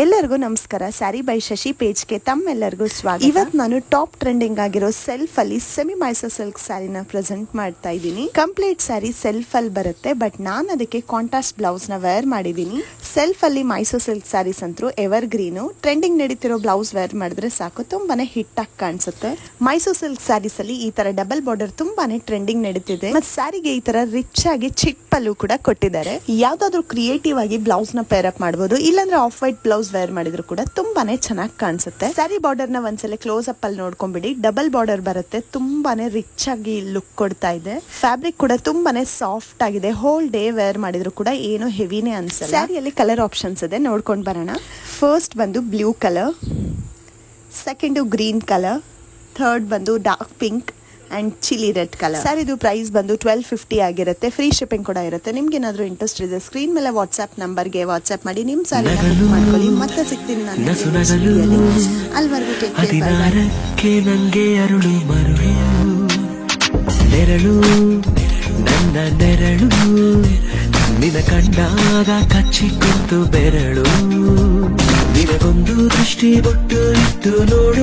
ಎಲ್ಲರಿಗೂ ನಮಸ್ಕಾರ. ಸ್ಯಾರಿ ಬೈ ಶಶಿ ಪೇಜ್ಗೆ ತಮ್ಮೆಲ್ಲರಿಗೂ ಸ್ವಾಗತ. ಇವತ್ತು ನಾನು ಟಾಪ್ ಟ್ರೆಂಡಿಂಗ್ ಆಗಿರೋ ಸೆಲ್ಫ್ ಅಲ್ಲಿ ಸೆಮಿ ಮೈಸೂರ್ ಸಿಲ್ಕ್ ಸ್ಯಾರಿನ ಪ್ರೆಸೆಂಟ್ ಮಾಡ್ತಾ ಇದ್ದೀನಿ. ಕಂಪ್ಲೀಟ್ ಸ್ಯಾರಿ ಸೆಲ್ಫ್ ಅಲ್ಲಿ ಬರುತ್ತೆ, ಬಟ್ ನಾನು ಅದಕ್ಕೆ ಕಾಂಟ್ರಾಸ್ಟ್ ಬ್ಲೌಸ್ ನ ವೇರ್ ಮಾಡಿದೀನಿ. ಸೆಲ್ಫ್ ಅಲ್ಲಿ ಮೈಸೂರ್ ಸಿಲ್ಕ್ ಸ್ಯಾರೀಸ್ ಅಂತೂ ಎವರ್ ಗ್ರೀನು. ಟ್ರೆಂಡಿಂಗ್ ನಡೀತಿರೋ ಬ್ಲೌಸ್ ವೇರ್ ಮಾಡಿದ್ರೆ ಸಾಕು, ತುಂಬಾನೇ ಹಿಟ್ ಆಗಿ ಕಾಣಿಸುತ್ತೆ. ಮೈಸೂರ್ ಸಿಲ್ಕ್ ಸ್ಯಾರೀಸ್ ಅಲ್ಲಿ ಈ ತರ ಡಬಲ್ ಬಾರ್ಡರ್ ತುಂಬಾನೇ ಟ್ರೆಂಡಿಂಗ್ ನಡೀತಿದೆ. ಮತ್ತೆ ಸ್ಯಾರಿಗೆ ಈ ತರ ರಿಚ್ ಆಗಿ ಚಿಕ್ ಪಲ್ಲು ಕೂಡ ಕೊಟ್ಟಿದ್ದಾರೆ. ಯಾವ್ದಾದ್ರು ಕ್ರಿಯೇಟಿವ್ ಆಗಿ ಬ್ಲೌಸ್ ನ ಪೇರ್ ಅಪ್ ಮಾಡಬಹುದು, ಇಲ್ಲಾಂದ್ರೆ ಆಫ್ ವೈಟ್ ಬ್ಲೌಸ್ ವೇರ್ ಮಾಡಿದ್ರು ಕೂಡ ತುಂಬಾನೇ ಚೆನ್ನಾಗಿ ಕಾಣಿಸುತ್ತೆ. ಸ್ಯಾರಿ ಬಾರ್ಡರ್ ನ ಒಂದ್ಸಲ ಕ್ಲೋಸ್ ಅಪ್ ಅಲ್ಲಿ ನೋಡ್ಕೊಂಡ್ಬಿಡಿ. ಡಬಲ್ ಬಾರ್ಡರ್ ಬರುತ್ತೆ, ತುಂಬಾನೇ ರಿಚ್ ಆಗಿ ಲುಕ್ ಕೊಡ್ತಾ ಇದೆ. ಫ್ಯಾಬ್ರಿಕ್ ಕೂಡ ತುಂಬಾನೇ ಸಾಫ್ಟ್ ಆಗಿದೆ. ಹೋಲ್ ಡೇ ವೇರ್ ಮಾಡಿದ್ರು ಕೂಡ ಏನು ಹೆವಿನೇ ಅನ್ಸಲ್ಲ. ಸ್ಯಾರಿಯಲ್ಲಿ ಕಲರ್ ಆಪ್ಷನ್ಸ್ ಇದೆ, ನೋಡ್ಕೊಂಡ್ ಬರೋಣ. ಫಸ್ಟ್ ಬಂದು blue colour, second green colour, third ಬಂದು dark pink and chilli red colour. Sir ಇದು ಪ್ರೈಸ್ ಬಂದು 1250 ಆಗಿರುತ್ತೆ. ಫ್ರೀ ಶಿಪ್ಪಿಂಗ್ ಕೂಡ ಇರುತ್ತೆ. ನಿಮ್ಗೆ ಏನಾದ್ರು ಇಂಟ್ರೆಸ್ಟ್ ಇದೆ ಸ್ಕ್ರೀನ್ ಮೇಲೆ ವಾಟ್ಸ್ಆಪ್ ನಂಬರ್ಗೆ ವಾಟ್ಸ್ಆಪ್ ಮಾಡಿ ನಿಮ್ ಸಾರಿ ಬುಕ್ ಮಾಡ್ಕೊಳ್ಳಿ. ಮತ್ತೆ ಸಿಗ್ತೀನಿ ನಾನು ಅಲ್ವರೆಗೂ. ನಂಗೆ ಅರುಳು ನೆರಳು ನನ್ನ ನೆರಳು ನಿನ ಕಂಡಾಗ ಕಚ್ಚಿಕೊಂತು ಬೆರಳು ನಿನಗೊಂದು ದೃಷ್ಟಿ ಬೊಟ್ಟು ಇಟ್ಟು ನೋಡು.